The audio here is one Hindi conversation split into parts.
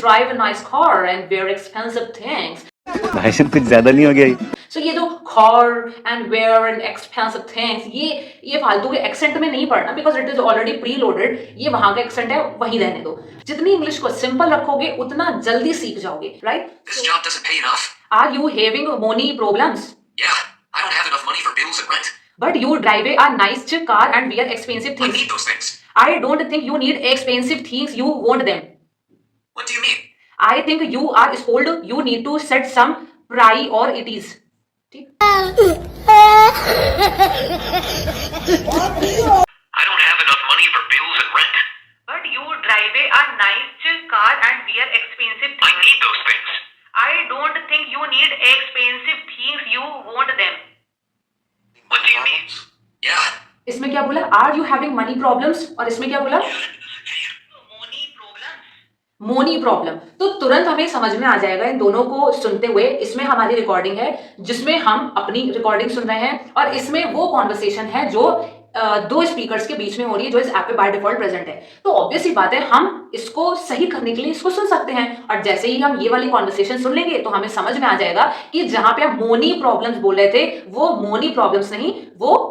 drive a nice car and wear expensive things. भाषण कुछ ज्यादा नहीं हो गया ये? So ये जो car and wear and expensive things ये फालतू के एक्सेंट में नहीं पढ़ना because it is already preloaded. ये वहां का एक्सेंट है, वही रहने दो. जितनी इंग्लिश को सिंपल रखोगे उतना जल्दी सीख जाओगे, right? This job doesn't pay enough. Are you having money problems? Yeah, I don't have enough money for bills and rent. But you drive a nice car and wear expensive I things. need those things. I don't think you need expensive things. You want them. What do you mean? I think you are spoiled. You need to set some priorities. ठीक? I don't have enough money for bills and rent. But you drive a nice car and wear expensive I things. need those things. I don't think you need expensive things. You want them. What do you mean? Yeah. इसमें क्या बोला? Are you having money problems? और इसमें क्या बोला? मोनी प्रॉब्लम. तो तुरंत हमें समझ में आ जाएगा इन दोनों को सुनते हुए. इसमें हमारी रिकॉर्डिंग है जिसमें हम अपनी रिकॉर्डिंग सुन रहे हैं और इसमें वो कॉन्वर्सेशन है जो दो स्पीकर्स के बीच में हो रही है जो इस ऐप पे बाय डिफॉल्ट प्रेजेंट है. तो ऑब्वियस सी बात है हम इसको सही करने के लिए इसको सुन सकते हैं और जैसे ही हम ये वाली कॉन्वर्सेशन सुन लेंगे तो हमें समझ में आ जाएगा कि जहां पे हम मोनी प्रॉब्लम्स बोल रहे थे वो मोनी प्रॉब्लम्स नहीं, वो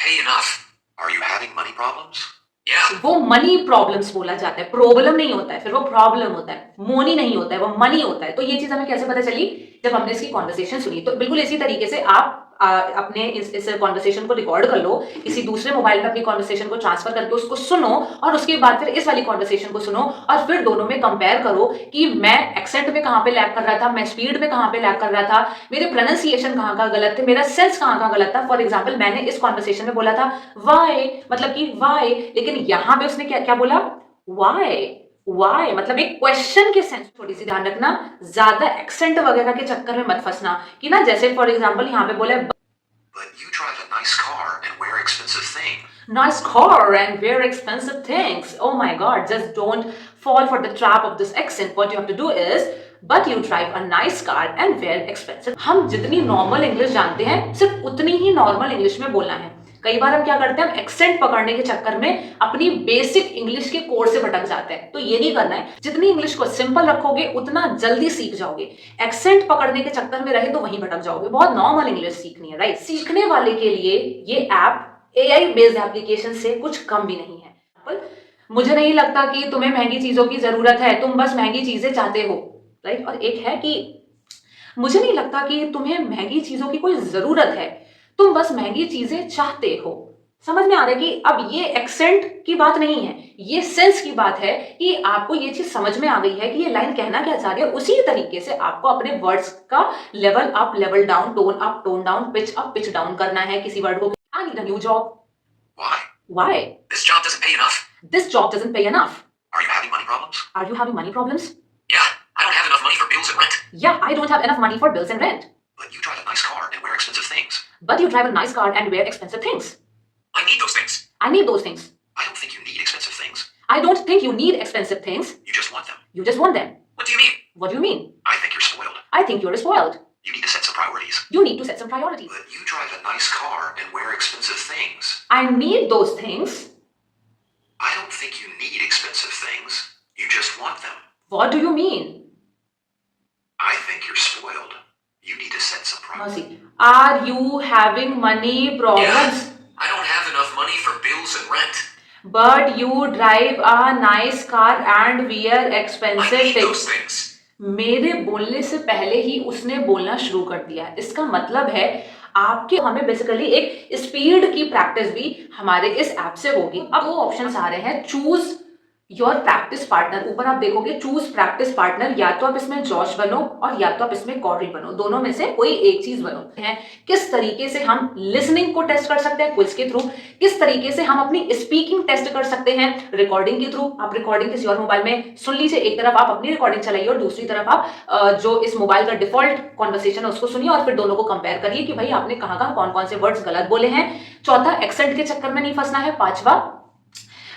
Pay enough. Are you having money problems? Yeah. वो मनी प्रॉब्लम्स बोला जाता है. प्रॉब्लम नहीं होता है, फिर वो प्रॉब्लम होता है. मोनी नहीं होता है, वो मनी होता है. तो ये चीज हमें कैसे पता चली? जब हमने इसकी कॉन्वर्सेशन सुनी. तो बिल्कुल इसी तरीके से आप अपने इस कॉन्वर्सेशन को रिकॉर्ड कर लो, किसी दूसरे मोबाइल में अपनी कॉन्वर्सेशन को ट्रांसफर करके उसको सुनो और उसके बाद फिर इस वाली कॉन्वर्सेशन को सुनो और फिर दोनों में कंपेयर करो कि मैं एक्सेंट में कहां पे लैग कर रहा था, मैं स्पीड में कहां पे लैग कर रहा था, मेरे प्रोनाउंसिएशन कहां का गलत थे, मेरा सेंस कहां का गलत था. फॉर एग्जाम्पल मैंने इस कॉन्वर्सेशन में बोला था वाई, मतलब कि वाई, लेकिन यहां पे उसने क्या बोला? वाई मतलब एक क्वेश्चन के सेंस. थोड़ी सी ध्यान रखना, ज्यादा एक्सेंट वगैरह के चक्कर में मत फंसना कि ना, जैसे फॉर एग्जांपल यहाँ पे बोला But you drive a nice car and wear expensive things. nice car and wear expensive things. Oh my god, just don't fall for the trap of this accent. What you have to do is but you drive a nice car and wear expensive. हम जितनी नॉर्मल इंग्लिश जानते हैं सिर्फ उतनी ही नॉर्मल इंग्लिश में बोलना है. कई बार हम क्या करते हैं, हम एक्सेंट पकड़ने के चक्कर में अपनी बेसिक इंग्लिश के कोर से भटक जाते हैं. तो ये नहीं करना है. जितनी इंग्लिश को सिंपल रखोगे उतना जल्दी सीख जाओगे. एक्सेंट पकड़ने के चक्कर में रहे तो वहीं भटक जाओगे. बहुत नॉर्मल इंग्लिश सीखनी है, राइट? सीखने वाले के लिए ये ऐप AI बेस्ड एप्लीकेशन से कुछ कम भी नहीं है. मुझे नहीं लगता कि तुम्हें महंगी चीजों की जरूरत है, तुम बस महंगी चीजें चाहते हो, राइट? और एक है कि मुझे नहीं लगता कि तुम्हें महंगी चीजों की कोई जरूरत है, तुम बस महंगी चीजें चाहते हो. समझ में आ रहा है कि अब ये एक्सेंट की बात नहीं है, ये सेंस की बात है कि आपको ये चीज समझ में आ गई है कि ये लाइन कहना क्या चाह रही है. उसी तरीके से आपको अपने वर्ड्स का level up, level down, tone up, tone down, pitch up, pitch down करना है किसी वर्ड को. I need a new job. Why? Why? This job doesn't pay enough. This job doesn't pay enough. Are you having money problems? Are you having money problems? Yeah, I don't have enough money for bills and rent. Yeah, I don't have enough money for bills and rent. But you drive a nice car and wear expensive things. But you drive a nice car and wear expensive things. I need those things. I need those things. I don't think you need expensive things. I don't think you need expensive things. You just want them. You just want them. What do you mean? What do you mean? I think you're spoiled. I think you're spoiled. You need to set some priorities. You need to set some priorities. But you drive a nice car and wear expensive things. I need those things. I don't think you need expensive things. You just want them. What do you mean? I think you're spoiled. You need to set some priorities. Mercy. Are you having money problems? Yeah, I don't have enough money for bills and rent. But you drive a nice car and wear I expensive need those things. things. मेरे बोलने से पहले ही उसने बोलना शुरू कर दिया. इसका मतलब है आपके हमें बेसिकली एक स्पीड की प्रैक्टिस भी हमारे इस ऐप से होगी. अब वो ऑप्शंस आ रहे हैं, चूज योर प्रैक्टिस पार्टनर. ऊपर आप देखोगे चूज प्रैक्टिस पार्टनर. या तो आप इसमें जॉश बनो और या तो आप इसमें कॉरी बनो. दोनों में से कोई एक चीज बनो. है किस तरीके से हम लिसनिंग को टेस्ट कर सकते हैं क्विज के थ्रू, किस तरीके से हम अपनी स्पीकिंग टेस्ट कर सकते हैं रिकॉर्डिंग के थ्रू. आप रिकॉर्डिंग किसी और मोबाइल में सुन लीजिए, एक तरफ आप अपनी रिकॉर्डिंग चलाइए और दूसरी तरफ आप जो इस मोबाइल का डिफॉल्ट कॉन्वर्सेशन है उसको सुनिए और फिर दोनों को कंपेयर करिए कि भाई आपने कहाँ कहाँ कौन कौन से वर्ड्स गलत बोले हैं. चौथा, एक्सेंट के चक्कर में नहीं फंसना है. पांचवा,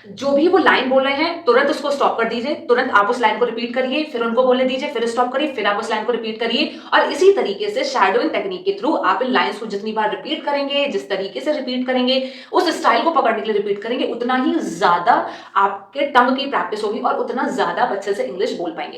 जो भी वो लाइन बोल रहे हैं तुरंत उसको स्टॉप कर दीजिए, तुरंत आप उस लाइन को रिपीट करिए, फिर उनको बोलने दीजिए, फिर स्टॉप करिए, फिर आप उस लाइन को रिपीट करिए. और इसी तरीके से शैडोइंग टेक्निक के थ्रू आप इन लाइंस को जितनी बार रिपीट करेंगे, जिस तरीके से रिपीट करेंगे, उस स्टाइल को पकड़ने के लिए रिपीट करेंगे, उतना ही ज्यादा आपके टंग की प्रैक्टिस होगी और उतना ज्यादा आप अच्छे से इंग्लिश बोल पाएंगे.